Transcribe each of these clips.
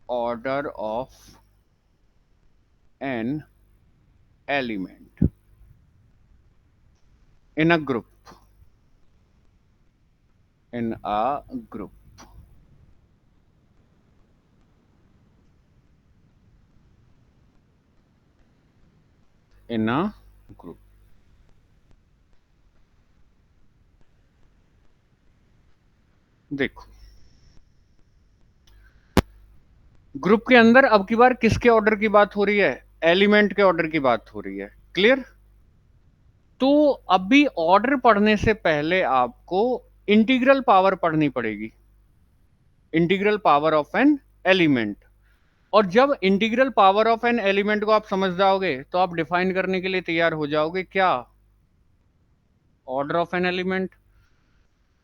order of an element in a group. In a group. In a group. देखो, group के अंदर अब की बार किसके ऑर्डर की बात हो रही है? एलिमेंट के ऑर्डर की बात हो रही है। क्लियर? तो अभी ऑर्डर पढ़ने से पहले आपको इंटीग्रल पावर पढ़नी पड़ेगी, integral power of an element. और जब integral power of an element को आप समझ जाओगे तो आप डिफाइन करने के लिए तैयार हो जाओगे क्या? Order of an element.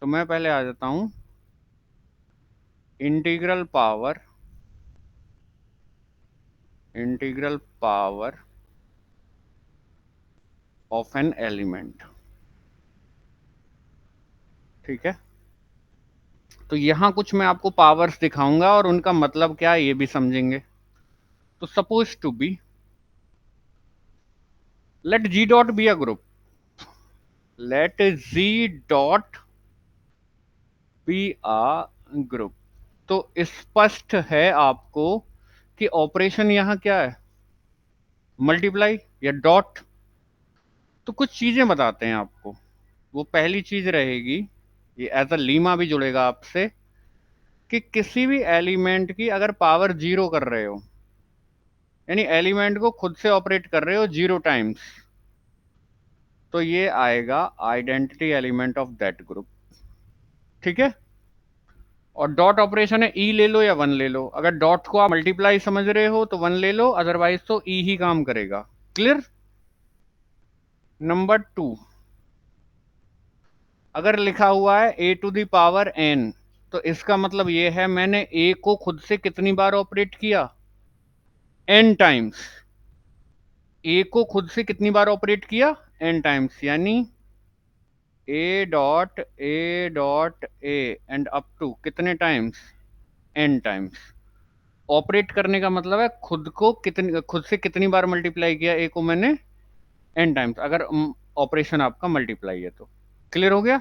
तो मैं पहले आ जाता हूं, integral power, integral power of an element. ठीक है, तो यहां कुछ मैं आपको पावर्स दिखाऊंगा और उनका मतलब क्या है ये भी समझेंगे। तो suppose to be, let G dot be a group, let G dot be a group. तो स्पष्ट है आपको कि ऑपरेशन यहां क्या है? मल्टीप्लाई या डॉट। तो कुछ चीजें बताते हैं आपको। वो पहली चीज रहेगी, ये एज अ लीमा भी जुड़ेगा आपसे, कि किसी भी एलिमेंट की अगर पावर जीरो कर रहे हो, यानी एलिमेंट को खुद से ऑपरेट कर रहे हो जीरो टाइम्स, तो ये आएगा identity element of that group. ठीक है? और डॉट ऑपरेशन है, ई ले लो या वन ले लो। अगर डॉट को आप मल्टीप्लाई समझ रहे हो तो वन ले लो, अदरवाइज तो ई ही काम करेगा। क्लियर? नंबर टू, अगर लिखा हुआ है a to the power N, तो इसका मतलब ये है मैंने ए को खुद से कितनी बार ऑपरेट किया? N times. ए को खुद से कितनी बार ऑपरेट किया? N times. यानी ए एंड अप टू कितने टाइम्स? N times. ऑपरेट करने का मतलब है खुद को कितनी, खुद से कितनी बार मल्टीप्लाई किया ए को मैंने? एन टाइम्स, अगर ऑपरेशन आपका मल्टीप्लाई है तो। क्लियर हो गया?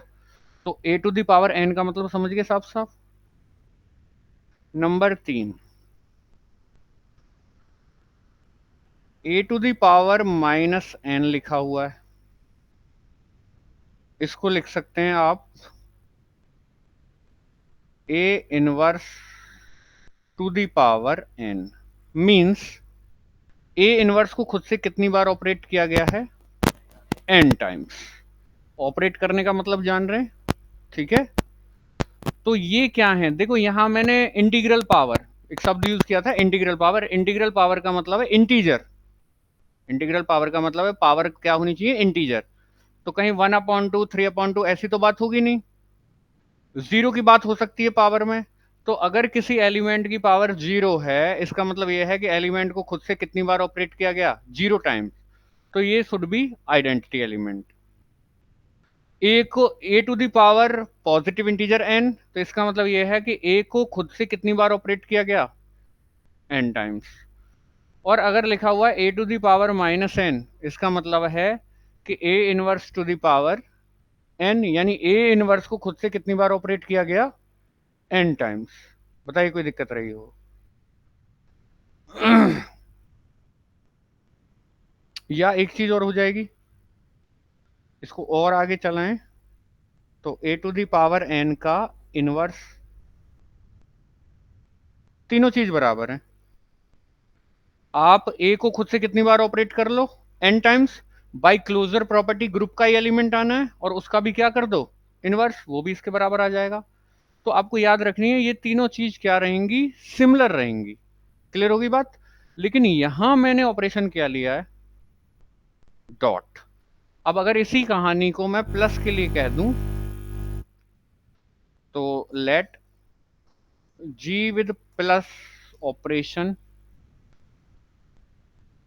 तो a to the power n का मतलब समझ गए साफ साफ। नंबर तीन, a to the power minus n लिखा हुआ है, इसको लिख सकते हैं आप a inverse to the power n. Means a inverse को खुद से कितनी बार ऑपरेट किया गया है? N times. ऑपरेट करने का मतलब जान रहे हैं? ठीक है, तो ये क्या है? देखो यहां मैंने इंटीग्रल पावर एक शब्द यूज किया था, इंटीग्रल पावर। इंटीग्रल पावर का मतलब है इंटीजर। इंटीग्रल पावर का मतलब है पावर क्या होनी चाहिए? इंटीजर। तो कहीं 1/2 3/2 ऐसी तो बात होगी नहीं, जीरो की बात हो सकती है पावर में। तो अगर किसी एलिमेंट की पावर जीरो है, इसका मतलब यह है कि एलिमेंट को खुद से कितनी बार ऑपरेट किया गया? Zero times. तो ये should be identity element. A को a to the power positive integer n, तो इसका मतलब यह है कि ए को खुद से कितनी बार ऑपरेट किया गया? N times. और अगर लिखा हुआ है a to the power minus n, इसका मतलब है कि a inverse to the power n, यानी ए इनवर्स को खुद से कितनी बार ऑपरेट किया गया? N times. बताइए कोई दिक्कत रही हो? या एक चीज और हो जाएगी, इसको और आगे चलाएं तो a to the power n का इनवर्स, तीनों चीज बराबर है। आप ए को खुद से कितनी बार ऑपरेट कर लो? N times. By closure property group का ही एलिमेंट आना है और उसका भी क्या कर दो? इनवर्स, वो भी इसके बराबर आ जाएगा। तो आपको याद रखनी है ये तीनों चीज क्या रहेंगी? सिमिलर रहेंगी। क्लियर होगी बात? लेकिन यहां मैंने ऑपरेशन क्या लिया है? डॉट। अब अगर इसी कहानी को मैं प्लस के लिए कह दूं, तो let G with plus operation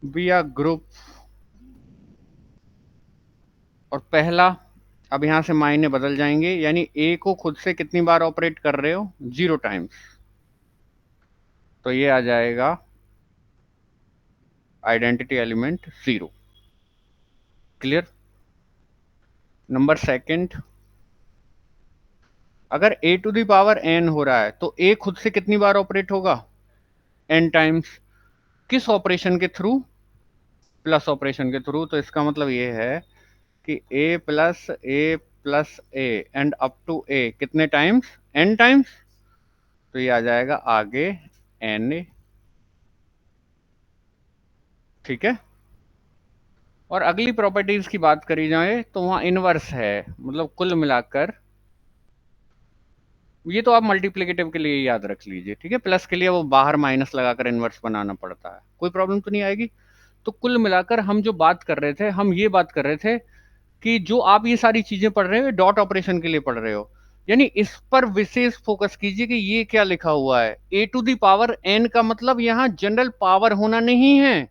be a group. और पहला, अब यहां से मायने बदल जाएंगे, यानी ए को खुद से कितनी बार ऑपरेट कर रहे हो? Zero times. तो ये आ जाएगा identity element 0। Clear. Number second, अगर a to the power n हो रहा है तो a खुद से कितनी बार ऑपरेट होगा? n times. किस ऑपरेशन के थ्रू? प्लस ऑपरेशन के थ्रू। तो इसका मतलब ये है कि a and up to a कितने टाइम्स? n times. तो ये आ जाएगा आगे n। ठीक है। और अगली प्रॉपर्टीज की बात करी जाए तो वहां इनवर्स है, मतलब कुल मिलाकर ये तो आप मल्टीप्लिकेटिव के लिए याद रख लीजिए, ठीक है। प्लस के लिए वो बाहर माइनस लगाकर इनवर्स बनाना पड़ता है, कोई प्रॉब्लम तो नहीं आएगी। तो कुल मिलाकर हम जो बात कर रहे थे, हम ये बात कर रहे थे कि जो आप ये सारी चीजें पढ़ रहे हो डॉट ऑपरेशन के लिए पढ़ रहे हो, यानी इस पर विशेष फोकस कीजिए कि ये क्या लिखा हुआ है। A to the power n का मतलब यहां जनरल पावर होना नहीं है।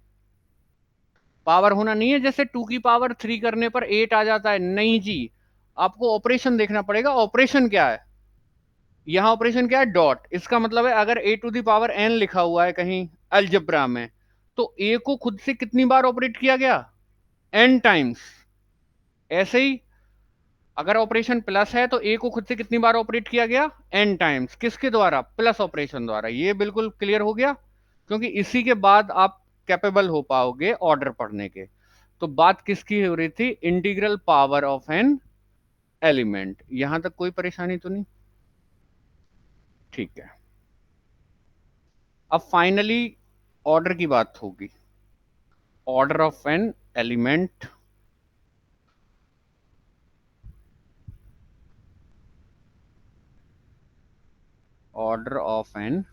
पावर होना नहीं है जैसे 2 की पावर 3 करने पर 8 आ जाता है, नहीं जी। आपको ऑपरेशन देखना पड़ेगा, ऑपरेशन क्या है। यहां ऑपरेशन क्या है? डॉट। इसका मतलब है अगर ए टू दी पावर एन लिखा हुआ है कहीं अलजब्रा में, तो ए को खुद से कितनी बार ऑपरेट किया गया? N times. ऐसे ही अगर ऑपरेशन प्लस है तो ए को खुद से कितनी बार ऑपरेट किया गया? N times. किसके द्वारा? प्लस ऑपरेशन द्वारा। ये बिल्कुल क्लियर हो गया, क्योंकि इसी के बाद आप कैपेबल हो पाओगे ऑर्डर पढ़ने के। तो बात किसकी हो रही थी? Integral power of an element. यहां तक कोई परेशानी तो नहीं? ठीक है। अब फाइनली ऑर्डर की बात होगी। Order of an element, order of an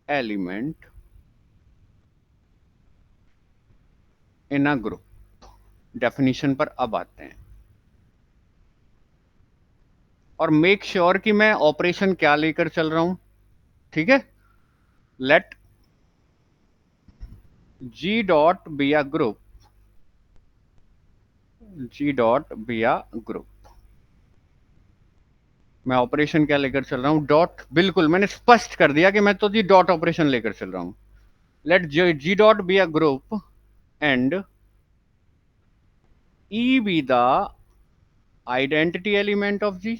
element in a group. Definition पर अब आते हैं, और मेक श्योर कि मैं ऑपरेशन क्या लेकर चल रहा हूं। ठीक है। Let G dot be a group, G dot be a group. मैं ऑपरेशन क्या लेकर चल रहा हूं? डॉट। बिल्कुल मैंने स्पष्ट कर दिया कि मैं तो जी डॉट ऑपरेशन लेकर चल रहा हूं। Let G dot be a group and e be the identity element of G,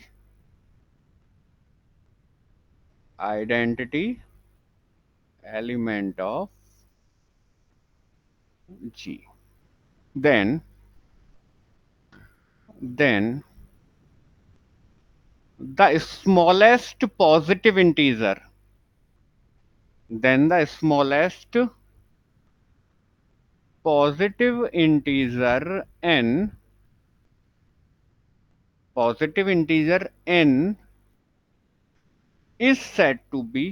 identity element of G. Then the smallest positive integer, then the smallest positive integer n, positive integer n is said to be,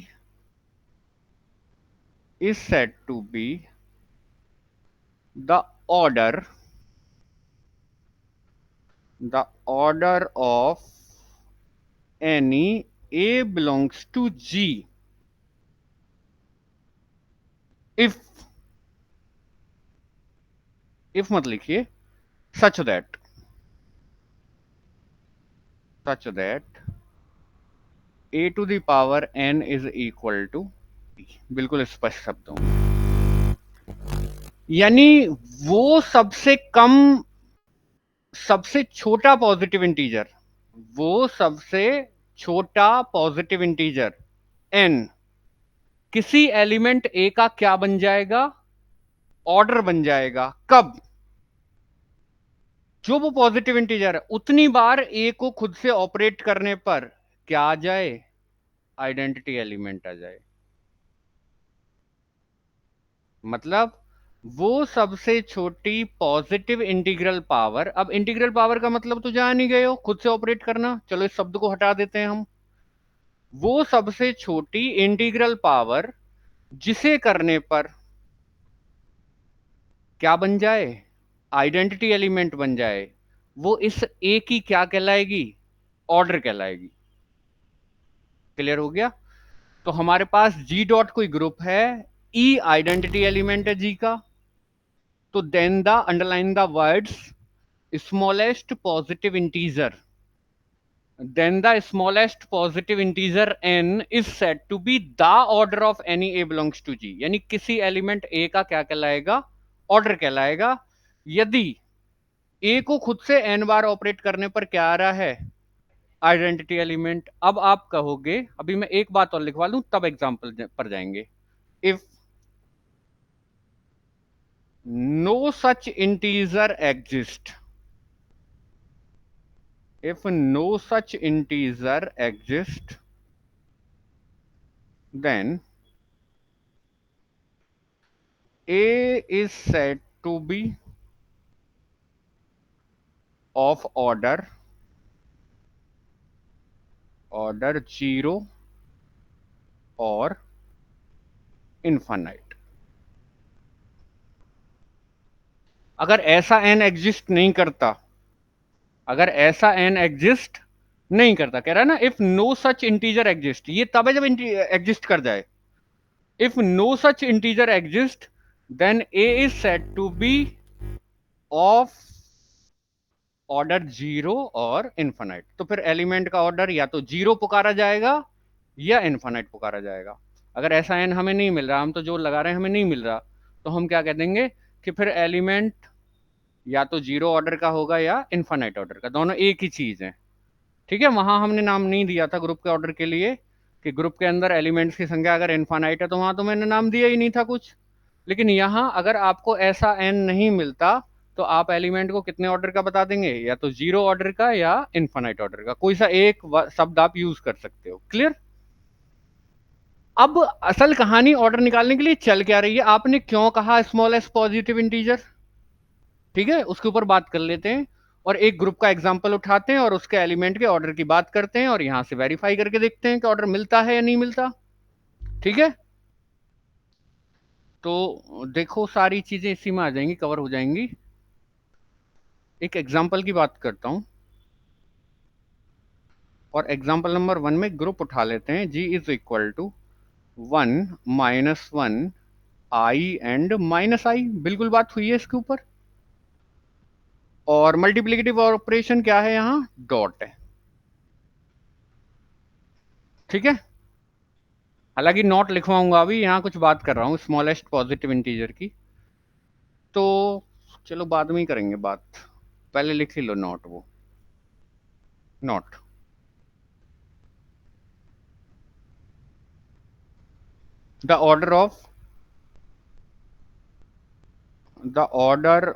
is said to be the order, the order of any a belongs to G if, if मत लिखिए, such that, such that a to the power n is equal to, बिल्कुल स्पष्ट शब्दों में, यानी वो सबसे कम, सबसे छोटा पॉजिटिव इंटीजर, वो सबसे छोटा पॉजिटिव इंटीजर n किसी एलिमेंट a का क्या बन जाएगा? ऑर्डर बन जाएगा। कब? जो वो पॉजिटिव इंटीजर है उतनी बार a को खुद से ऑपरेट करने पर क्या आ जाए? आइडेंटिटी एलिमेंट आ जाए। मतलब वो सबसे छोटी पॉजिटिव इंटीग्रल पावर। अब इंटीग्रल पावर का मतलब तो जान ही गए हो, खुद से ऑपरेट करना। चलो इस शब्द को हटा देते हैं हम। वो सबसे छोटी इंटीग्रल पावर जिसे करने पर क्या बन जाए? आइडेंटिटी एलिमेंट बन जाए, वो इस ए की क्या कहलाएगी? ऑर्डर कहलाएगी। क्लियर हो गया। तो हमारे पास जी डॉट कोई ग्रुप है, ई आइडेंटिटी एलिमेंट है जी का, तो then the underline the words smallest positive integer, then the smallest positive integer n is said to be the order of any a belongs to g, यानी किसी element a का क्या कहलाएगा, order कहलाएगा, यदि a को खुद से n बार ऑपरेट करने पर क्या आ रहा है, आइडेंटिटी एलिमेंट। अब आप कहोगे, अभी मैं एक बात और लिखवा लूं तब एग्जांपल पर जाएंगे। If no such integer exist, if no such integer exists, then a is said to be of order 0 or infinite। अगर ऐसा n एग्जिस्ट नहीं करता, अगर ऐसा n एग्जिस्ट नहीं करता, कह रहा है ना if no such integer exist, ये तब है जब एग्जिस्ट कर जाए। If no such integer exist then a is said to be of order 0 और इन्फिनाइट। तो फिर एलिमेंट का ऑर्डर या तो 0 पुकारा जाएगा या इन्फिनाइट पुकारा जाएगा। अगर ऐसा एन हमें नहीं मिल रहा, हम तो जो लगा रहे हैं हमें नहीं मिल रहा, तो हम क्या कह देंगे कि फिर एलिमेंट या तो 0 ऑर्डर का होगा या इन्फिनाइट ऑर्डर का, दोनों एक ही चीज है। ठीक है, वहां हमने नाम नहीं दिया था ग्रुप के ऑर्डर के लिए कि ग्रुप के अंदर एलिमेंट्स की संख्या अगर इन्फिनाइट है तो वहां तो मैंने नाम दिया ही नहीं था कुछ। लेकिन यहां अगर आपको ऐसा एन नहीं मिलता तो आप एलिमेंट को कितने ऑर्डर का बता देंगे, या तो 0 ऑर्डर का या इन्फिनाइट ऑर्डर का, कोई सा एक शब्द आप यूज कर सकते हो। क्लियर। अब असल कहानी ऑर्डर निकालने के लिए चल क्या रही है, आपने क्यों कहा स्मॉलेस्ट पॉजिटिव इंटीजर, ठीक है, उसके ऊपर बात कर लेते हैं और एक ग्रुप का एग्जांपल उठाते हैं और उसके एलिमेंट के ऑर्डर की बात करते हैं और यहां से वेरीफाई करके देखते हैं कि ऑर्डर मिलता है या नहीं मिलता। ठीक है, तो देखो सारी चीजें इसी में आ जाएंगी, कवर हो जाएंगी। एक एग्जांपल की बात करता हूं और एग्जांपल नंबर 1 में ग्रुप उठा लेते हैं, g is equal to 1 - 1 i and -i, बिल्कुल बात हुई है इसके ऊपर। और मल्टीप्लिकेटिव ऑपरेशन क्या है, यहां डॉट है। ठीक है, हालांकि नॉट लिखवाऊंगा, अभी यहां कुछ बात कर रहा हूं स्मॉलेस्ट पॉजिटिव इंटीजर की, तो चलो बाद में ही करेंगे बात, पहले लिख ही लो नॉट, वो not the order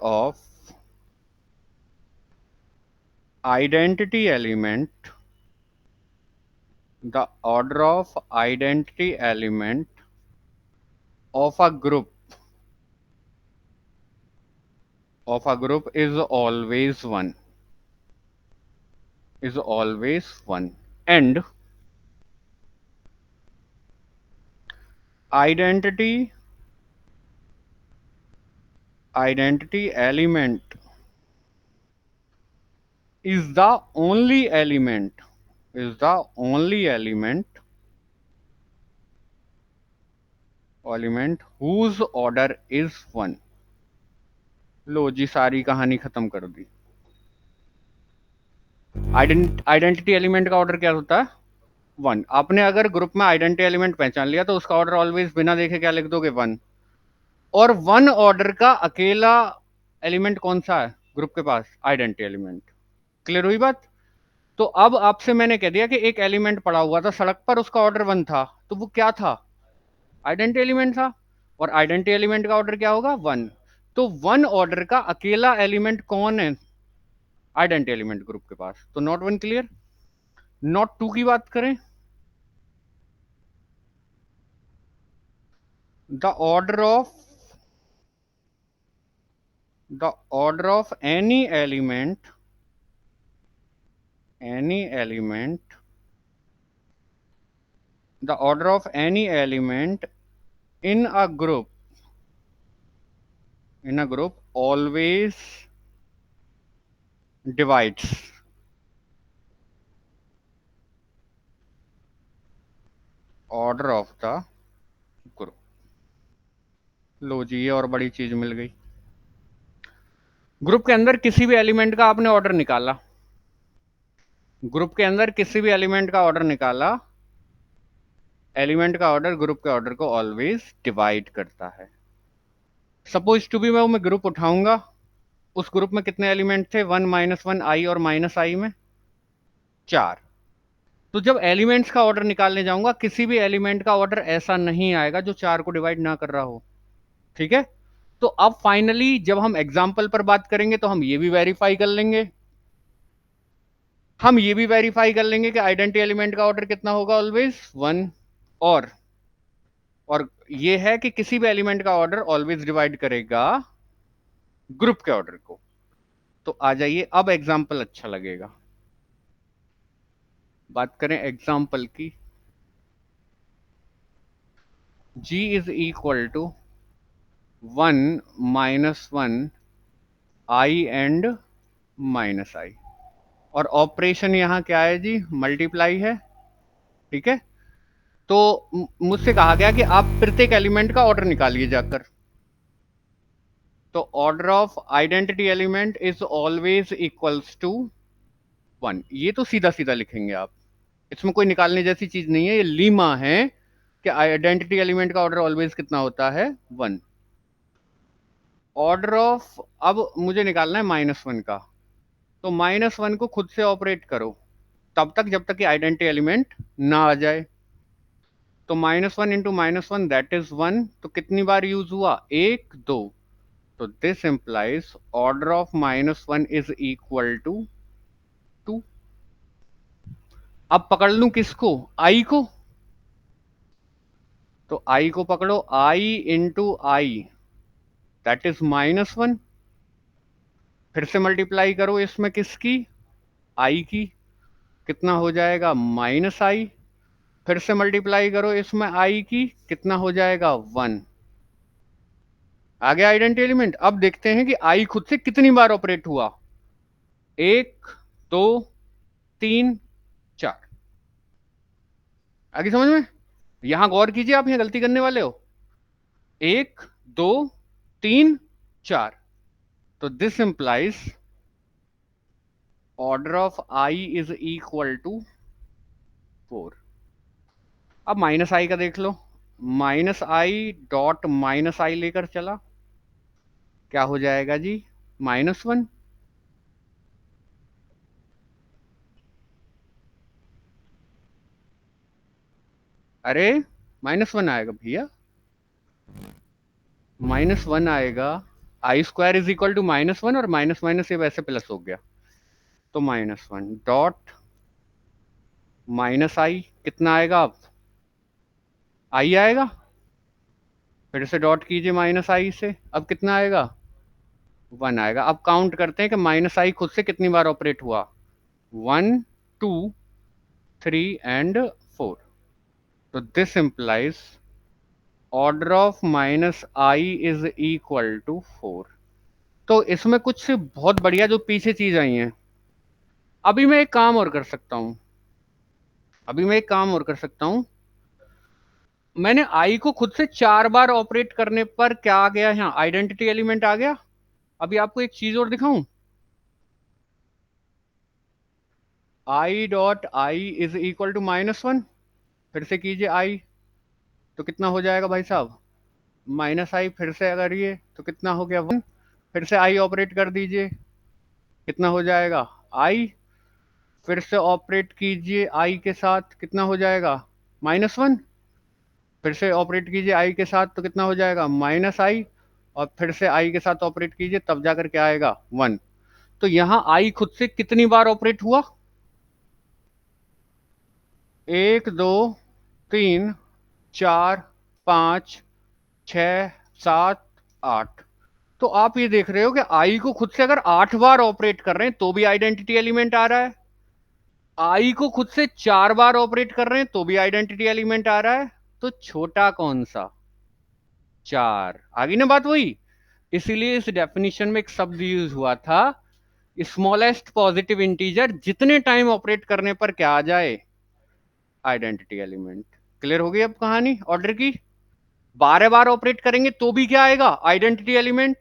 of identity element, the order of identity element of a group is always 1, and identity element is the only element whose order is 1। लो जी, सारी कहानी खत्म कर दी। आइडेंटिटी एलिमेंट का ऑर्डर क्या होता है, 1। आपने अगर ग्रुप में आइडेंटिटी एलिमेंट पहचान लिया तो उसका ऑर्डर ऑलवेज बिना देखे क्या लिख दोगे, 1। और 1 ऑर्डर का अकेला एलिमेंट कौन सा है ग्रुप के पास, आइडेंटिटी एलिमेंट। क्लियर हुई बात। तो अब आपसे मैंने कह दिया कि एक एलिमेंट पड़ा हुआ था सड़क पर, उसका ऑर्डर 1 था, तो वो क्या था, आइडेंटिटी एलिमेंट था। और आइडेंटिटी एलिमेंट का ऑर्डर क्या होगा, 1। तो 1 ऑर्डर का अकेला एलिमेंट कौन है आइडेंटिटी एलिमेंट ग्रुप के पास, तो नॉट 1। क्लियर। नॉट 2 की बात करें, the order of any element the order of any element in a group always divides order of the group। लो जी, ये और बड़ी चीज मिल गई। ग्रुप के अंदर किसी भी एलिमेंट का आपने ऑर्डर निकाला, ग्रुप के अंदर किसी भी एलिमेंट का ऑर्डर निकाला, एलिमेंट का ऑर्डर ग्रुप के ऑर्डर को ऑलवेज डिवाइड करता है। सपोज टू बी मैं ग्रुप उठाऊंगा, उस ग्रुप में कितने एलिमेंट थे, 1 -1 आई और -i में 4। तो जब एलिमेंट्स का ऑर्डर निकालने जाऊंगा, किसी भी एलिमेंट का ऑर्डर ऐसा नहीं आएगा जो 4 को डिवाइड ना कर रहा हो। ठीक है, तो अब फाइनली जब हम एग्जाम्पल पर बात करेंगे तो हम ये भी वेरीफाई कर लेंगे, कि आइडेंटिटी एलिमेंट का ऑर्डर कितना होगा, ऑलवेज 1। और ये है कि किसी भी एलिमेंट का ऑर्डर ऑलवेज डिवाइड करेगा ग्रुप के ऑर्डर को। तो आ जाइए, अब एग्जाम्पल अच्छा लगेगा, बात करें एग्जाम्पल की। G is equal to 1 -1 i and -i, और ऑपरेशन यहां क्या है जी, मल्टीप्लाई है। ठीक है, तो मुझसे कहा गया कि आप प्रत्येक एलिमेंट का ऑर्डर निकालिए जाकर। तो order of identity element is always equals to 1। ये तो सीधा सीधा लिखेंगे आप, इसमें कोई निकालने जैसी चीज नहीं है, ये लीमा है कि आइडेंटिटी एलिमेंट का ऑर्डर ऑलवेज कितना होता है, 1। ऑर्डर ऑफ, अब मुझे निकालना है -1 का, तो -1 को खुद से ऑपरेट करो तब तक जब तक कि आइडेंटिटी एलिमेंट ना आ जाए। तो -1 इंटू -1 दैट इज 1। तो कितनी बार यूज हुआ, 1 2। तो this implies order of -1 is equal to 2। अब पकड़ लूं किसको, आई को। तो आई को पकड़ो, आई इंटू आई दैट इज -1। फिर से मल्टीप्लाई करो इसमें किसकी, आई की, कितना हो जाएगा, -i। फिर से मल्टीप्लाई करो इसमें आई की, कितना हो जाएगा, 1। आ गया आइडेंटिटी एलिमेंट। अब देखते हैं कि आई खुद से कितनी बार ऑपरेट हुआ, 1 2 3 4। आगे समझ में, यहां गौर कीजिए, आप यहां गलती करने वाले हो। 1 2 3 4। तो this implies order of i is equal to 4। अब -i का देख लो, -i डॉट -i लेकर चला, क्या हो जाएगा जी, -1। अरे -1 आएगा भैया, -1 आएगा। आई स्क्वायर इज इक्वल टू -1, और माइनस माइनस से वैसे प्लस हो गया, तो -1 डॉट -i कितना आएगा, अब आई आएगा। फिर से डॉट कीजिए -i से, अब कितना आएगा, 1 आएगा। अब काउंट करते हैं कि -i खुद से कितनी बार ऑपरेट हुआ, 1 2 3 एंड 4। तो this implies order of -i is equal to 4। तो इसमें कुछ बहुत बढ़िया जो पीछे चीज आई हैं। अभी मैं एक काम और कर सकता हूं, मैंने आई को खुद से 4 बार ऑपरेट करने पर क्या आ गया, यहाँ आइडेंटिटी एलिमेंट आ गया। अभी आपको एक चीज और दिखाऊं, i dot i is equal to -1। फिर से कीजिए आई, तो कितना हो जाएगा भाई साहब, -i। फिर से अगर ये, तो कितना हो गया, 1। फिर से आई ऑपरेट कर दीजिए, कितना हो जाएगा, आई। फिर से ऑपरेट कीजिए आई के साथ, कितना हो जाएगा, -1। फिर से ऑपरेट कीजिए आई के साथ, तो कितना हो जाएगा, -i। और फिर से आई के साथ ऑपरेट कीजिए, तब जाकर क्या आएगा, 1। तो यहां आई खुद से कितनी बार ऑपरेट हुआ, 1 2 3 4 5 6 7 8। तो आप ये देख रहे हो कि आई को खुद से अगर 8 बार ऑपरेट कर रहे हैं तो भी आइडेंटिटी एलिमेंट आ रहा है, आई को खुद से 4 बार ऑपरेट कर रहे हैं तो भी आइडेंटिटी एलिमेंट आ रहा है। तो छोटा कौन सा, 4। आगे ना बात वही, इसीलिए इस डेफिनेशन में एक शब्द यूज हुआ था, स्मॉलेस्ट पॉजिटिव इंटीजर जितने टाइम ऑपरेट करने पर क्या आ जाए, आइडेंटिटी एलिमेंट। क्लियर हो गई अब कहानी ऑर्डर की, 12 बार ऑपरेट करेंगे तो भी क्या आएगा, आइडेंटिटी एलिमेंट।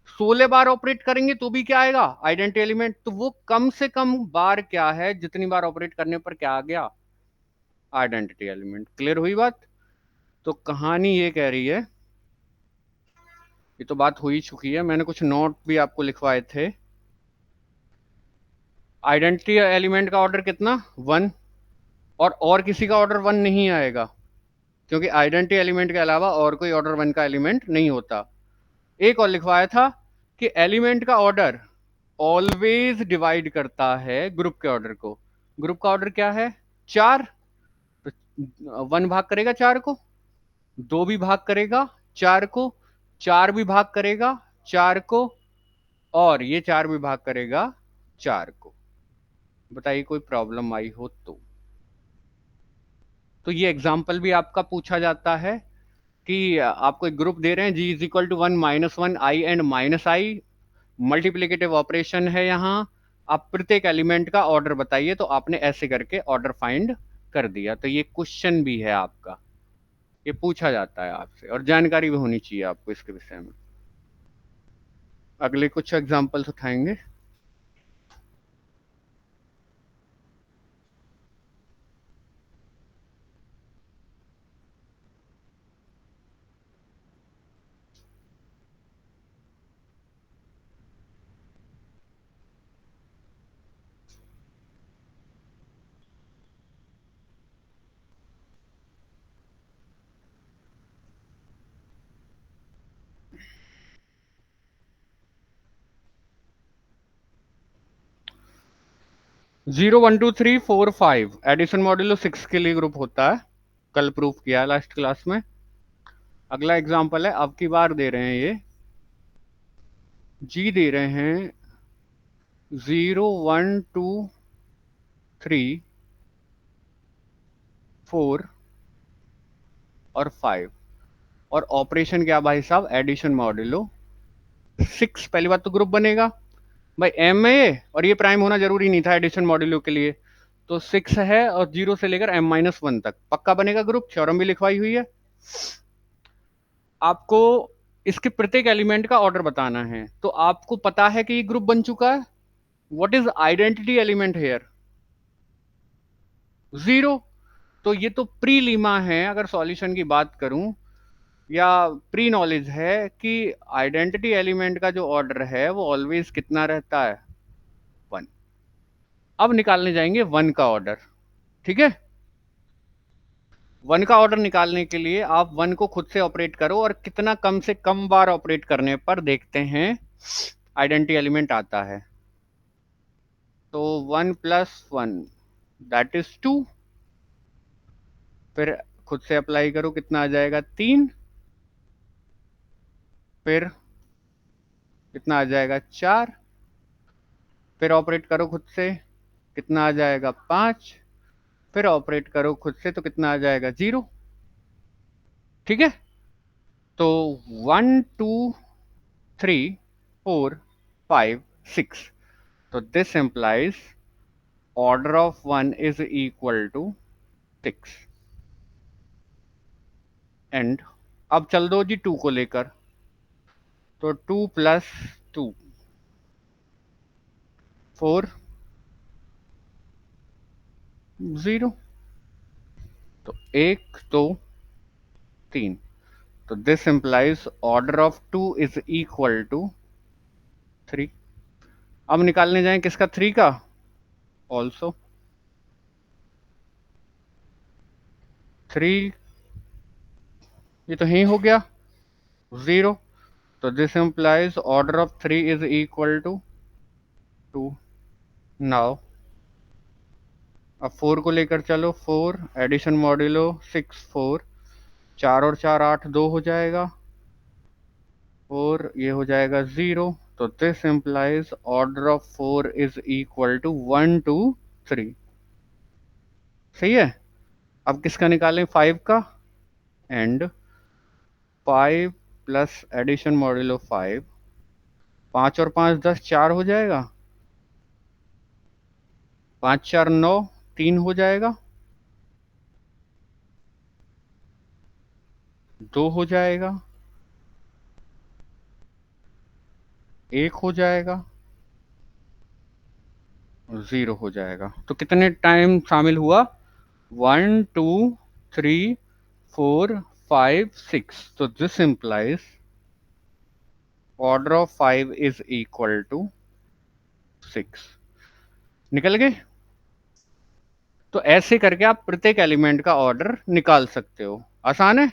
16 बार ऑपरेट करेंगे तो भी क्या आएगा, आइडेंटिटी एलिमेंट। तो वो कम से कम बार क्या है, जितनी बार ऑपरेट करने पर क्या आ गया, आइडेंटिटी एलिमेंट। क्लियर हुई बात। तो कहानी ये कह रही है, ये तो बात हो ही चुकी है, मैंने कुछ नोट भी आपको लिखवाए थे। आइडेंटिटी एलिमेंट का ऑर्डर कितना, 1, और किसी का ऑर्डर 1 नहीं आएगा, क्योंकि आइडेंटिटी एलिमेंट के अलावा और कोई ऑर्डर 1 का एलिमेंट नहीं होता। एक और लिखवाया था कि एलिमेंट का ऑर्डर ऑलवेज डिवाइड करता है ग्रुप के ऑर्डर को। ग्रुप का ऑर्डर क्या है, 4, तो 1 भाग करेगा 4 को, 2 भी भाग करेगा 4 को, 4 भी भाग करेगा 4 को, और ये 4 भी भाग करेगा 4 को। बताइए कोई प्रॉब्लम आई हो तो ये एग्जाम्पल भी आपका पूछा जाता है कि आपको एक ग्रुप दे रहे हैं, G is equal to 1 -1 i and minus i, multiplicative operation है यहाँ, आप प्रत्येक एलिमेंट का ऑर्डर बताइए। तो आपने ऐसे करके ऑर्डर फाइंड कर दिया। तो ये क्वेश्चन भी है आपका, ये पूछा जाता है आपसे, और जानकारी भी होनी चाहिए आपको इसके विषय में। अगले कुछ एग्जांपल्स उठाएंगे। 0 1 2 3 4 5 एडिशन मॉड्यूलो 6 के लिए ग्रुप होता है, कल प्रूफ किया लास्ट क्लास में। अगला एग्जांपल है, अब की बार दे रहे हैं ये, जी दे रहे हैं 0 1 2 3 4 और 5, और ऑपरेशन क्या भाई साहब, एडिशन मॉड्यूलो 6। पहली बात तो ग्रुप बनेगा भाई, एम में ये, और ये प्राइम होना जरूरी नहीं था एडिशन मॉड्यूलो के लिए। तो 6 है और 0 से लेकर m-1 तक पक्का बनेगा ग्रुप, थ्योरम भी लिखवाई हुई है। आपको इसके प्रत्येक एलिमेंट का ऑर्डर बताना है, तो आपको पता है कि ये ग्रुप बन चुका है। What is identity element here, 0। तो ये तो प्री लीमा है, अगर सॉल्यूशन की बात करूं, या प्री नॉलेज है कि आइडेंटिटी एलिमेंट का जो ऑर्डर है वो ऑलवेज कितना रहता है, 1। अब निकालने जाएंगे 1 का ऑर्डर, ठीक है। 1 का ऑर्डर निकालने के लिए आप 1 को खुद से ऑपरेट करो, और कितना कम से कम बार ऑपरेट करने पर देखते हैं आइडेंटिटी एलिमेंट आता है। तो 1 + 1 दैट इज 2, फिर खुद से अप्लाई करो, कितना आ जाएगा 3, फिर कितना आ जाएगा 4, फिर ऑपरेट करो खुद से, कितना आ जाएगा 5, फिर ऑपरेट करो खुद से तो कितना आ जाएगा 0, ठीक है। तो 1 2 3 4 5 6, तो this implies order of 1 is equal to 6। And अब चल दो जी 2 को लेकर, तो 2 + 2 4 0, तो 1 2 3, तो this implies order of 2 is equal to 3। अब निकालने जाएं किसका, 3 का, ऑल्सो 3, ये तो यही हो गया 0, तो this implies order of 3 is equal to 2। Now अब 4 को लेकर चलो, 4 एडिशन मॉड्यूलो 6 4, 4 और 4 8, 2 हो जाएगा, और ये हो जाएगा 0। तो this implies order of 4 is equal to 1 2 3। सही है। अब किसका निकालें, 5 का, एंड 5 प्लस एडिशन मॉड्यूलो 5, 5 और 5 10, 4 हो जाएगा, 5 4 9, 3 हो जाएगा, 2 हो जाएगा, 1 हो जाएगा, 0 हो जाएगा। तो कितने टाइम शामिल हुआ? 1 2 3 4 5 6। तो this implies order of 5 is equal to 6। निकल गए? तो ऐसे करके आप प्रत्येक एलिमेंट का ऑर्डर निकाल सकते हो। आसान है।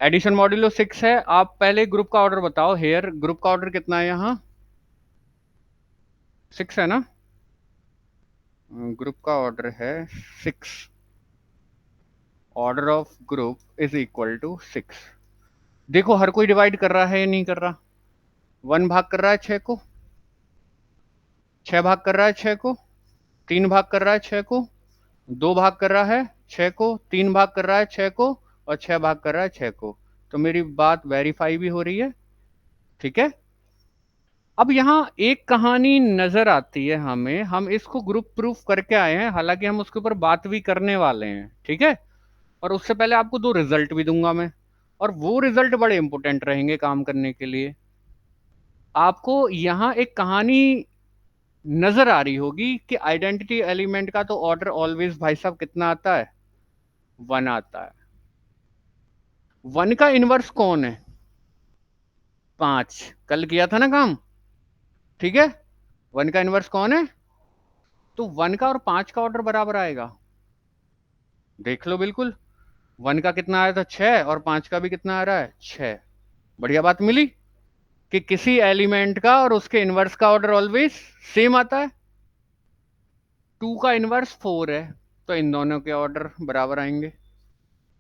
एडिशन मॉड्यूलो 6 है। आप पहले ग्रुप का ऑर्डर बताओ। हेयर ग्रुप का ऑर्डर कितना है? यहाँ 6 है ना? ग्रुप का ऑर्डर है 6। Order of group is equal to 6। देखो हर कोई डिवाइड कर रहा है या नहीं कर रहा? 1 भाग कर रहा है 6 को, 6 भाग कर रहा है 6 को, 3 भाग कर रहा है 6 को, 2 भाग कर रहा है 6 को, 3 भाग कर रहा है 6 को, और 6 भाग कर रहा है 6 को। तो मेरी बात वेरीफाई भी हो रही है। ठीक है। अब यहाँ एक कहानी नजर आती है हमें, हम इसको ग्रुप प्रूफ करके आए हैं, हालांकि हम उसके ऊपर बात भी करने वाले हैं। ठीक है। और उससे पहले आपको 2 रिजल्ट भी दूंगा मैं, और वो रिजल्ट बड़े इंपॉर्टेंट रहेंगे काम करने के लिए। आपको यहाँ एक कहानी नजर आ रही होगी कि आइडेंटिटी एलिमेंट का तो ऑर्डर ऑलवेज भाई साहब कितना आता है? 1 आता है। 1 का इनवर्स कौन है? 5। कल किया था ना काम। ठीक है। 1 का इनवर्स कौन है? तो 1 का और 5 का ऑर्डर बराबर आएगा। देख लो बिल्कुल। 1 का कितना आया था? 6। और 5 का भी कितना आ रहा है? 6। बढ़िया बात मिली कि किसी एलिमेंट का और उसके इनवर्स का ऑर्डर ऑलवेज सेम आता है। 2 का इनवर्स 4 है, तो इन दोनों के ऑर्डर बराबर आएंगे।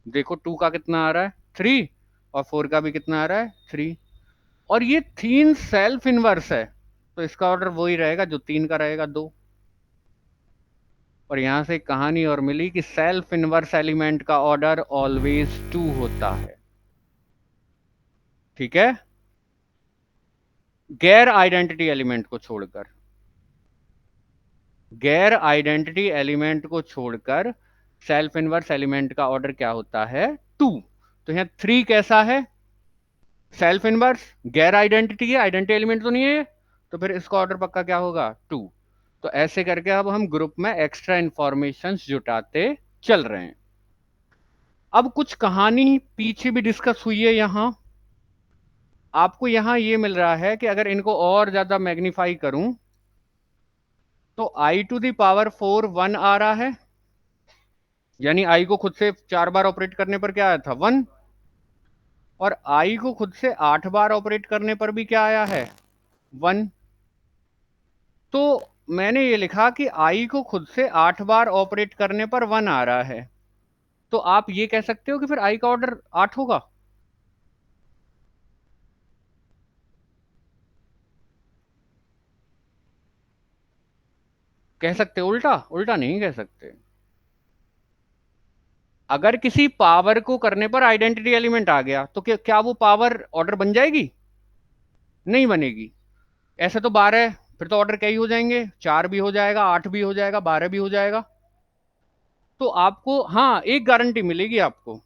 देखो 2 का कितना आ रहा है? 3। और 4 का भी कितना आ रहा है? 3। और ये 3 सेल्फ इनवर्स है, तो इसका ऑर्डर वही रहेगा जो 3 का रहेगा, 2। और यहां से कहानी और मिली कि सेल्फ इनवर्स एलिमेंट का ऑर्डर ऑलवेज 2 होता है। ठीक है। गैर आइडेंटिटी एलिमेंट को छोड़कर, गैर आइडेंटिटी एलिमेंट को छोड़कर सेल्फ इनवर्स एलिमेंट का ऑर्डर क्या होता है? 2। तो यहां 3 कैसा है? Self inverse. गैर आइडेंटिटी है, आइडेंटिटी एलिमेंट तो नहीं है, तो फिर इसका ऑर्डर पक्का क्या होगा? 2। तो ऐसे करके अब हम ग्रुप में एक्स्ट्रा इंफॉर्मेशन जुटाते चल रहे हैं। अब कुछ कहानी पीछे भी डिस्कस हुई है। यहां आपको यहां ये मिल रहा है कि अगर इनको और ज्यादा मैग्नीफाई करूं तो आई टू दी पावर 4 1 आ रहा है, यानी आई को खुद से 4 बार ऑपरेट करने पर क्या आया था? 1। और आई को खुद से 8 बार ऑपरेट करने पर भी क्या आया है? 1। तो मैंने ये लिखा कि आई को खुद से 8 बार ऑपरेट करने पर 1 आ रहा है, तो आप ये कह सकते हो कि फिर आई का ऑर्डर 8 होगा। कह सकते हो उल्टा? उल्टा नहीं कह सकते। अगर किसी पावर को करने पर आइडेंटिटी एलिमेंट आ गया तो क्या वो पावर ऑर्डर बन जाएगी? नहीं बनेगी। ऐसे तो 12, फिर तो ऑर्डर कई हो जाएंगे, 4 भी हो जाएगा, 8 भी हो जाएगा, 12 भी हो जाएगा। तो आपको हाँ एक गारंटी मिलेगी आपको।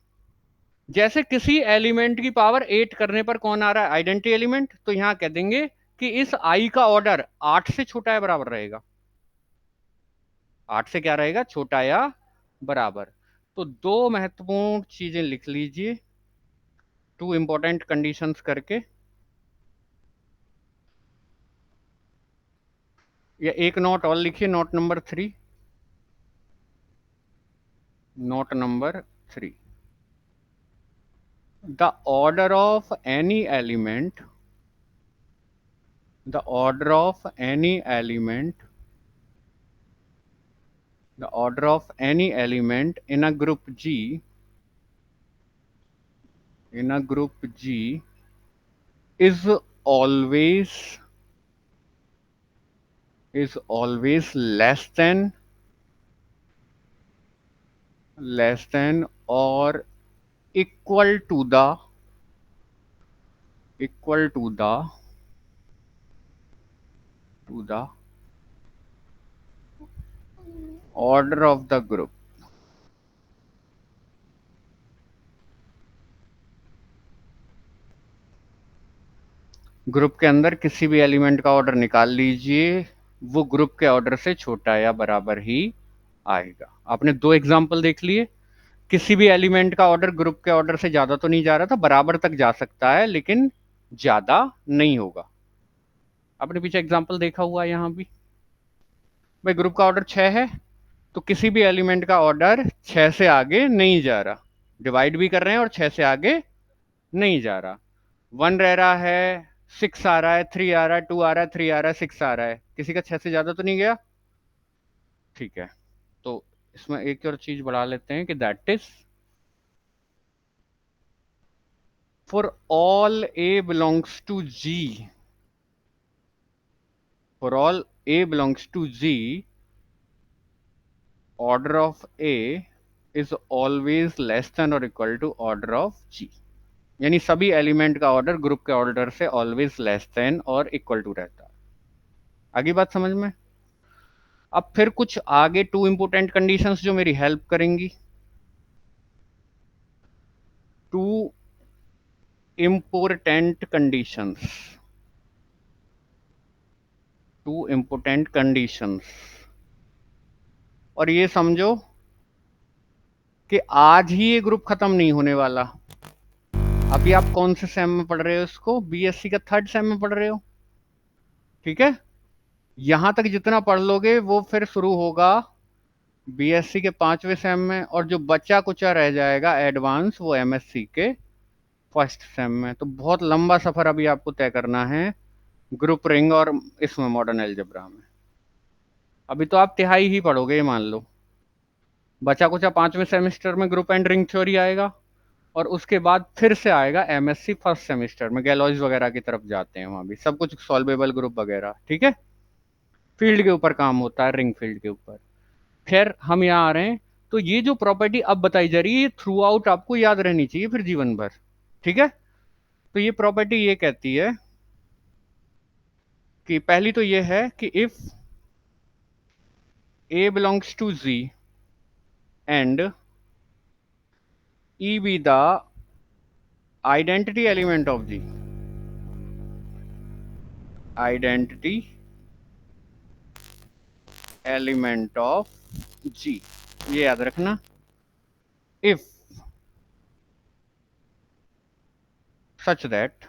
जैसे किसी एलिमेंट की पावर 8 करने पर कौन आ रहा है? Identity element. तो यहां कह देंगे कि इस आई का ऑर्डर 8 से छोटा या बराबर रहेगा। 8 से क्या रहेगा? छोटा या बराबर। तो 2 महत्वपूर्ण चीजें लिख लीजिए, 2 इंपॉर्टेंट कंडीशंस करके, या एक नोट और लिखिए, note number 3। Note number 3, the order of any element, the order of any element, the order of any element in a group G, in a group G is always less than or equal to the equal to the order of the group. Group के अंदर किसी भी element का order निकाल लीजिए, वो group के order से छोटा या बराबर ही आएगा। आपने दो एग्जाम्पल देख लिए। किसी भी एलिमेंट का ऑर्डर ग्रुप के ऑर्डर से ज्यादा तो नहीं जा रहा था, बराबर तक जा सकता है लेकिन ज्यादा नहीं होगा। आपने पीछे एग्जाम्पल देखा हुआ है यहाँ भी। भाई ग्रुप का ऑर्डर 6 है, तो किसी भी एलिमेंट का ऑर्डर 6 से आगे नहीं जा रहा। डिवाइड भी कर रहे हैं और 6 से आगे नहीं जा रहा। 1 रह रहा है, 6 आ रहा है, 3 आ रहा है, 2 आ रहा है, 3 आ रहा है, 6 आ रहा है। किसी का 6 से ज्यादा तो नहीं गया। ठीक है, तो इसमें एक और चीज बढ़ा लेते हैं कि that is for all a belongs to G, for all a belongs to G, order of a is always less than और equal to order of G. यानी सभी एलिमेंट का ऑर्डर ग्रुप के ऑर्डर से ऑलवेज लेस देन और equal to रहता है। आगे बात समझ में। अब फिर कुछ आगे टू इंपोर्टेंट कंडीशंस जो मेरी हेल्प करेंगी। Two important conditions, two important conditions. और ये समझो कि आज ही ये ग्रुप खत्म नहीं होने वाला। अभी आप कौन से सेम में पढ़ रहे हो इसको? बीएससी का 3rd सेम में पढ़ रहे हो। ठीक है, यहां तक जितना पढ़ लोगे वो फिर शुरू होगा बीएससी के 5वें सेम में, और जो बचा कुचा रह जाएगा एडवांस वो एमएससी के 1st सेम में। तो बहुत लंबा सफर अभी आपको तय करना है ग्रुप रिंग और इसमें मॉडर्न अलजेब्रा में। अभी तो आप तिहाई ही पढ़ोगे, ये मान लो। बचा कुचा 5वें सेमेस्टर में ग्रुप एंड रिंग थ्योरी आएगा, और उसके बाद फिर से आएगा एमएससी 1st सेमेस्टर में। गैलॉयज वगैरह की तरफ जाते हैं, वहां भी सब कुछ सॉल्वेबल ग्रुप वगैरह। ठीक है, फील्ड के ऊपर काम होता है, रिंग फील्ड के ऊपर। खैर हम यहाँ आ रहे हैं। तो ये जो प्रॉपर्टी अब बताई जा रही है, ये थ्रू आउट आपको याद रहनी चाहिए फिर जीवन भर। ठीक है, तो ये प्रॉपर्टी ये कहती है कि पहली तो ये है कि if a belongs to G and e be the identity element of G, identity element of G, ये याद रखना। इफ सच दैट,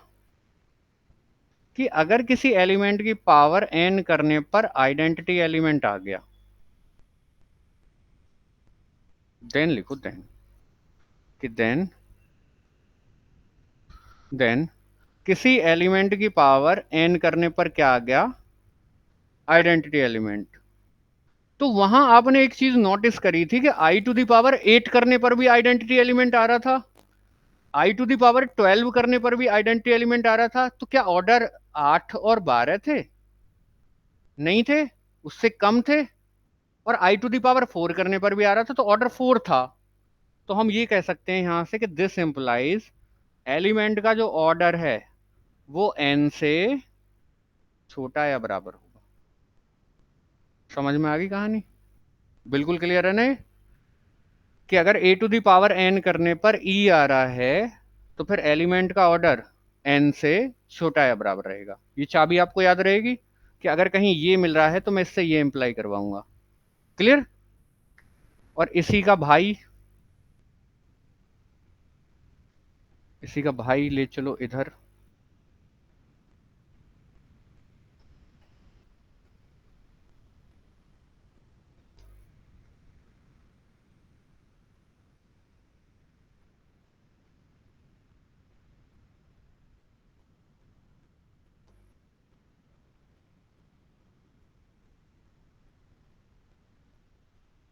कि अगर किसी एलिमेंट की पावर n करने पर आइडेंटिटी एलिमेंट आ गया, देन लिखो देन, कि देन किसी एलिमेंट की पावर n करने पर क्या आ गया? Identity element. तो वहां आपने एक चीज नोटिस करी थी कि i टू द पावर 8 करने पर भी आइडेंटिटी एलिमेंट आ रहा था, i टू द पावर 12 करने पर भी आइडेंटिटी एलिमेंट आ रहा था। तो क्या ऑर्डर 8 और 12 थे? नहीं थे, उससे कम थे। और i टू द पावर 4 करने पर भी आ रहा था, तो ऑर्डर 4 था। तो हम ये कह सकते हैं यहां से कि दिस इंप्लाइज एलिमेंट का जो ऑर्डर है वो n से छोटा या बराबर होगा। समझ में आ गई कहानी? बिल्कुल क्लियर है ना ये? कि अगर a to the power n करने पर e आ रहा है, तो फिर एलिमेंट का ऑर्डर n से छोटा या बराबर रहेगा। ये चाबी आपको याद रहेगी कि अगर कहीं ये मिल रहा है तो मैं इससे ये इंप्लाई करवाऊंगा। क्लियर? और इसी का भाई ले चलो इधर।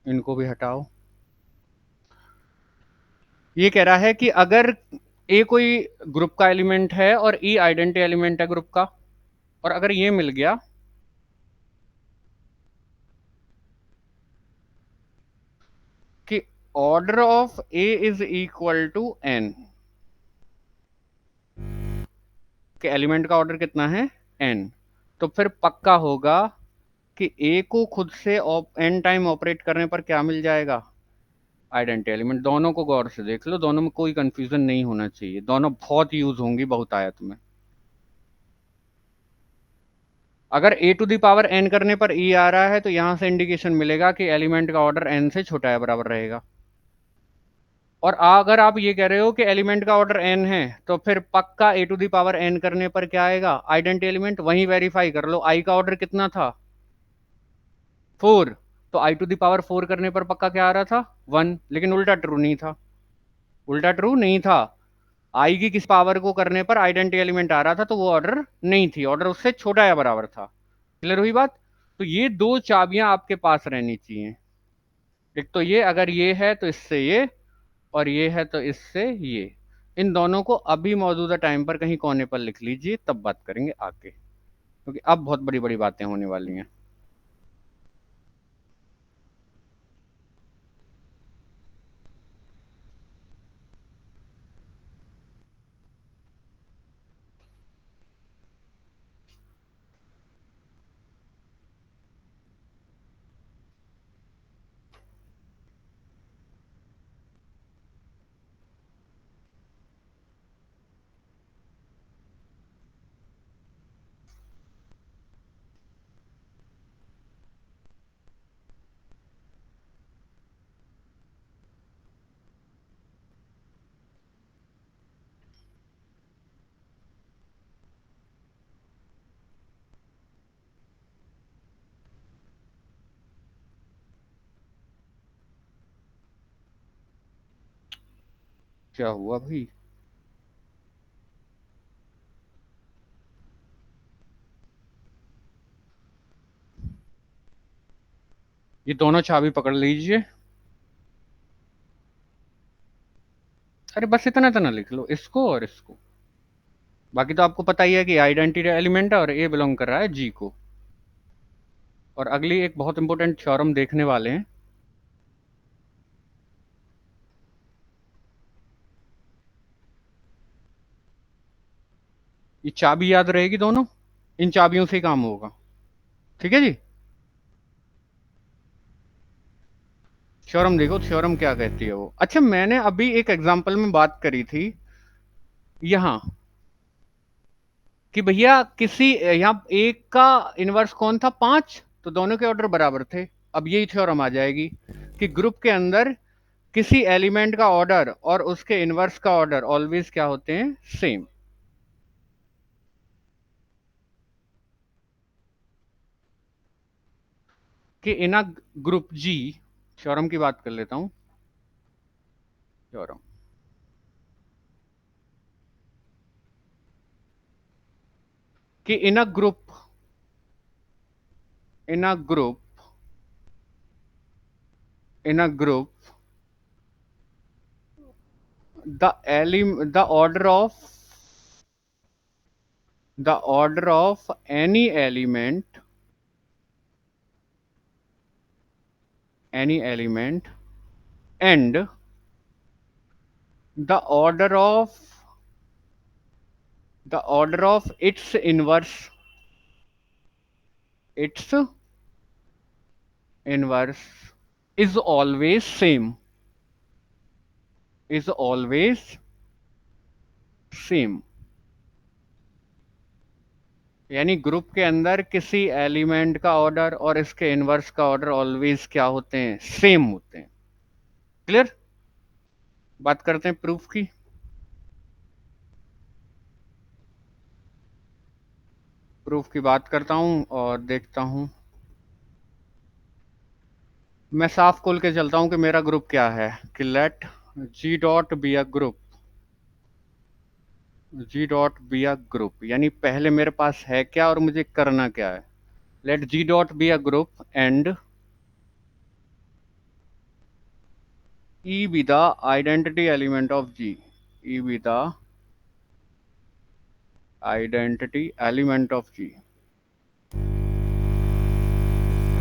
इनको भी हटाओ। ये कह रहा है कि अगर ए कोई ग्रुप का एलिमेंट है और ई आइडेंटिटी एलिमेंट है ग्रुप का, और अगर ये मिल गया कि order of a is equal to n, कि एलिमेंट का ऑर्डर कितना है? एन। तो फिर पक्का होगा कि ए को खुद से एन टाइम ऑपरेट करने पर क्या मिल जाएगा? Identity element. दोनों को गौर से देख लो, दोनों में कोई कंफ्यूजन नहीं होना चाहिए, दोनों बहुत यूज होंगी बहुतायत में। अगर a to the power n करने पर e आ रहा है तो यहां से इंडिकेशन मिलेगा कि एलिमेंट का ऑर्डर n से छोटा या बराबर रहेगा। और अगर आप ये कह रहे हो कि एलिमेंट का ऑर्डर n है तो फिर पक्का a to the power n करने पर क्या आएगा, आइडेंटिटी एलिमेंट। वहीं वेरीफाई कर लो, i का ऑर्डर कितना था, 4। तो i टू द पावर 4 करने पर पक्का क्या आ रहा था, 1। लेकिन उल्टा ट्रू नहीं था, उल्टा ट्रू नहीं था। आई की किस पावर को करने पर आइडेंटिटी एलिमेंट आ रहा था, तो वो ऑर्डर नहीं थी, ऑर्डर उससे छोटा या बराबर था। क्लियर हुई बात। तो ये दो चाबियां आपके पास रहनी चाहिए। एक तो ये, अगर ये है तो इससे ये, और ये है तो इससे ये। इन दोनों को अभी मौजूदा टाइम पर कहीं कोने पर लिख लीजिए, तब बात करेंगे आगे, क्योंकि अब बहुत बड़ी बड़ी बातें होने वाली हैं। क्या हुआ भाई? ये दोनों चाबी पकड़ लीजिए। अरे बस इतना इतना लिख लो, इसको और इसको। बाकी तो आपको पता ही है कि आइडेंटिटी एलिमेंट है और ए बिलोंग कर रहा है जी को। और अगली एक बहुत इंपॉर्टेंट थ्योरम देखने वाले हैं। ये चाबी याद रहेगी दोनों, इन चाबियों से ही काम होगा। ठीक है जी। थ्योरम देखो, थ्योरम क्या कहती है वो। अच्छा, मैंने अभी एक एग्जांपल में बात करी थी यहां कि भैया किसी यहाँ एक का इनवर्स कौन था, 5, तो दोनों के ऑर्डर बराबर थे। अब यही थ्योरम आ जाएगी कि ग्रुप के अंदर किसी एलिमेंट का ऑर्डर और उसके इनवर्स का ऑर्डर ऑलवेज क्या होते हैं, सेम। कि in a group ji, theorem की बात कर लेता हूं। थ्योरम कि in a group in a group the order of any element and the order of its inverse is always same। यानी ग्रुप के अंदर किसी एलिमेंट का ऑर्डर और इसके इनवर्स का ऑर्डर ऑलवेज क्या होते हैं, सेम होते हैं। क्लियर। बात करते हैं प्रूफ की। प्रूफ की बात करता हूं और देखता हूं। मैं साफ खोल के चलता हूं कि मेरा ग्रुप क्या है। कि let G dot be a group, G dot be a group, यानी पहले मेरे पास है क्या और मुझे करना क्या है। Let G dot be a group and E be the identity element of G. E be the identity element of G.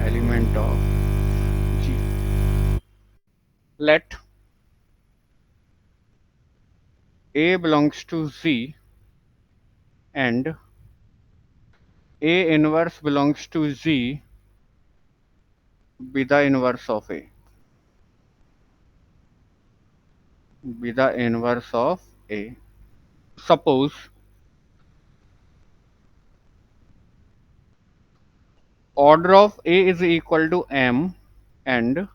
Element of G. Let A belongs to Z and A inverse belongs to Z be the inverse of A. Be the inverse of A. Suppose order of A is equal to M and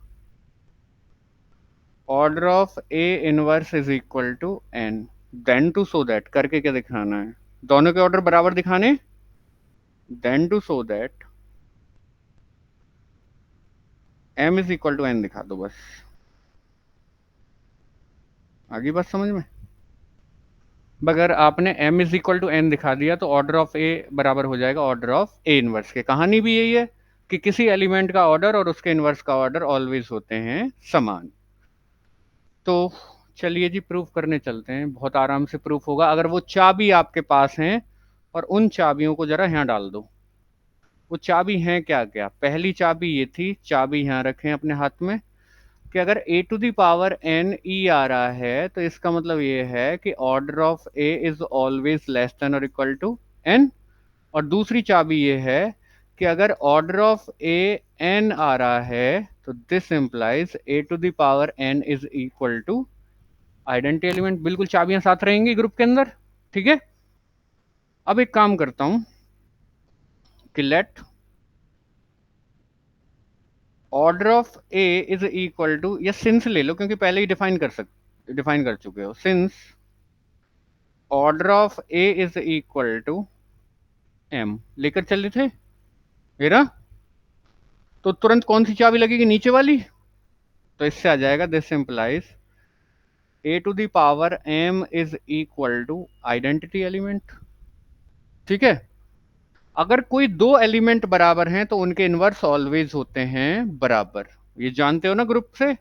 order of A inverse is equal to N, then to show that, करके क्या दिखाना है, दोनों के order बराबर दिखाने, then to show that M is equal to N दिखा दो बस, आगे बात समझ में। अगर आपने M is equal to N दिखा दिया तो ऑर्डर ऑफ A बराबर हो जाएगा ऑर्डर ऑफ A इनवर्स के। कहानी भी यही है कि किसी एलिमेंट का ऑर्डर और उसके इनवर्स का ऑर्डर ऑलवेज होते हैं समान। तो चलिए जी प्रूफ करने चलते हैं, बहुत आराम से प्रूफ होगा। अगर वो चाबी आपके पास है और उन चाबियों को जरा यहाँ डाल दो, वो चाबी हैं क्या क्या। पहली चाबी ये थी, चाबी यहाँ रखें अपने हाथ में, कि अगर a to the power n e आ रहा है तो इसका मतलब ये है कि order of a is always less than और इक्वल टू n। और दूसरी चाबी ये है कि अगर ऑर्डर ऑफ a n आ रहा है तो this implies a to the power n is equal to identity element. बिल्कुल चाबियां साथ रहेंगी ग्रुप के अंदर, ठीक है। अब एक काम करता हूं कि let order of a is equal to, या सिंस ले लो क्योंकि पहले ही डिफाइन कर चुके हो, since order of a is equal to m लेकर चले थे मेरा, तो तुरंत कौन सी चाबी लगेगी, नीचे वाली। तो इससे आ जाएगा this implies a to the power m is equal to identity element, ठीक है। अगर कोई दो एलिमेंट बराबर हैं तो उनके इनवर्स ऑलवेज होते हैं बराबर, ये जानते हो ना ग्रुप से।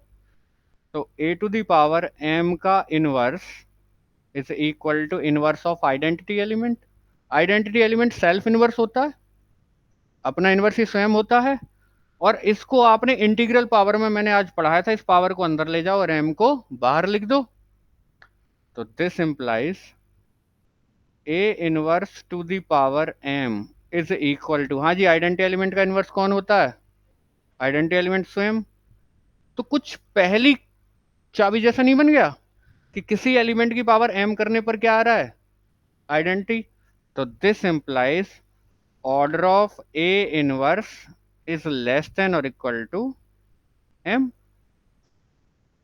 तो a to the power m का inverse is equal to inverse of identity element. Identity element self inverse होता है, अपना इनवर्स ही स्वयं होता है। और इसको आपने इंटीग्रल पावर में मैंने आज पढ़ाया था, इस पावर को अंदर ले जाओ और एम को बाहर लिख दो। तो this implies a inverse to the power m is equal to, हाँ जी, आइडेंटिटी एलिमेंट का इनवर्स कौन होता है, आइडेंटिटी एलिमेंट स्वयं। तो कुछ पहली चाबी जैसा नहीं बन गया कि किसी एलिमेंट की पावर एम करने पर क्या आ रहा है, आइडेंटिटी। तो this implies order of a inverse is less than और इक्वल टू एम।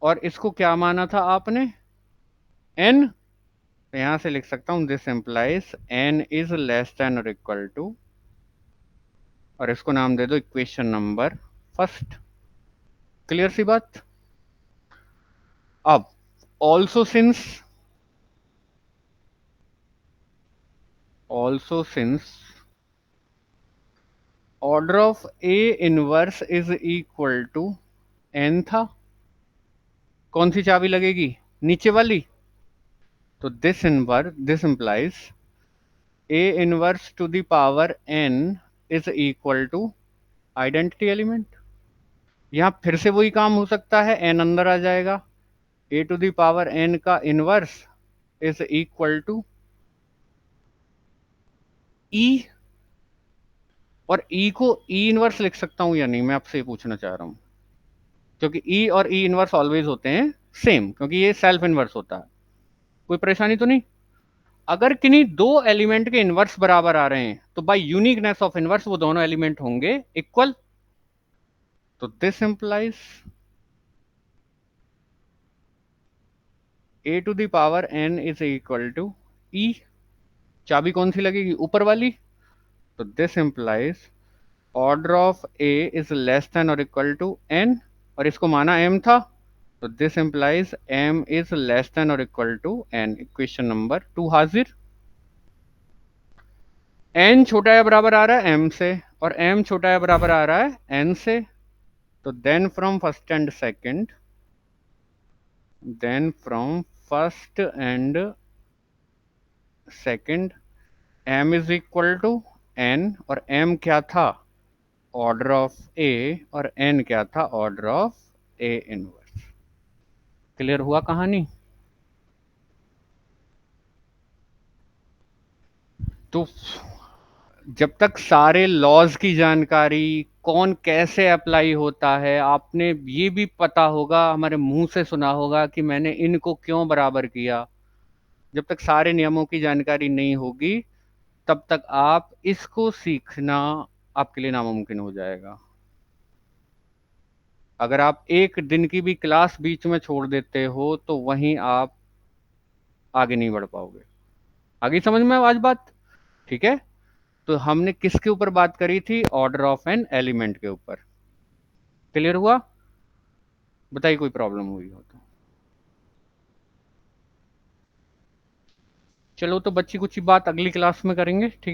और इसको क्या माना था आपने, एन। तो यहां से लिख सकता हूं this implies n is less than और इक्वल टू, और इसको नाम दे दो इक्वेशन नंबर फर्स्ट। क्लियर सी बात। अब also since order of a inverse is equal to n था, कौन सी चाबी लगेगी, नीचे वाली। तो this implies a inverse to the power n is equal to identity element. यहां फिर से वही काम हो सकता है, एन अंदर आ जाएगा, ए टू द पावर एन का इनवर्स इज इक्वल टू ई। और ई को ई इनवर्स लिख सकता हूं या नहीं, मैं आपसे पूछना चाह रहा हूं, क्योंकि ई और ई इनवर्स ऑलवेज होते हैं सेम, क्योंकि ये सेल्फ इनवर्स होता है। कोई परेशानी तो नहीं। अगर किन्हीं दो एलिमेंट के इनवर्स बराबर आ रहे हैं तो बाय यूनिकनेस ऑफ इनवर्स वो दोनों एलिमेंट होंगे इक्वल। तो this implies a to the power n is equal to e, चाबी कौन सी लगेगी, ऊपर वाली। तो this implies order of a is less than और इक्वल टू एन, और इसको माना एम था। तो this implies m is less than और equal to n. Equation number 2 हाजिर। एन छोटा या बराबर आ रहा है एम से, और एम छोटा या बराबर आ रहा है एन से। तो then from first and second m is equal to n, और m क्या था, ऑर्डर ऑफ a, और n क्या था, order of a inverse. Clear हुआ कहानी। तो जब तक सारे लॉज की जानकारी, कौन कैसे अप्लाई होता है, आपने ये भी पता होगा, हमारे मुंह से सुना होगा कि मैंने इनको क्यों बराबर किया, जब तक सारे नियमों की जानकारी नहीं होगी तब तक आप इसको सीखना आपके लिए नामुमकिन हो जाएगा। अगर आप एक दिन की भी क्लास बीच में छोड़ देते हो तो वहीं आप आगे नहीं बढ़ पाओगे। आगे समझ में आज बात? ठीक है। तो हमने किसके ऊपर बात करी थी? ऑर्डर ऑफ एन एलिमेंट के ऊपर। क्लियर हुआ? बताइए कोई प्रॉब्लम हुई हो तो। चलो तो बच्ची कुछ बात अगली क्लास में करेंगे, ठीक।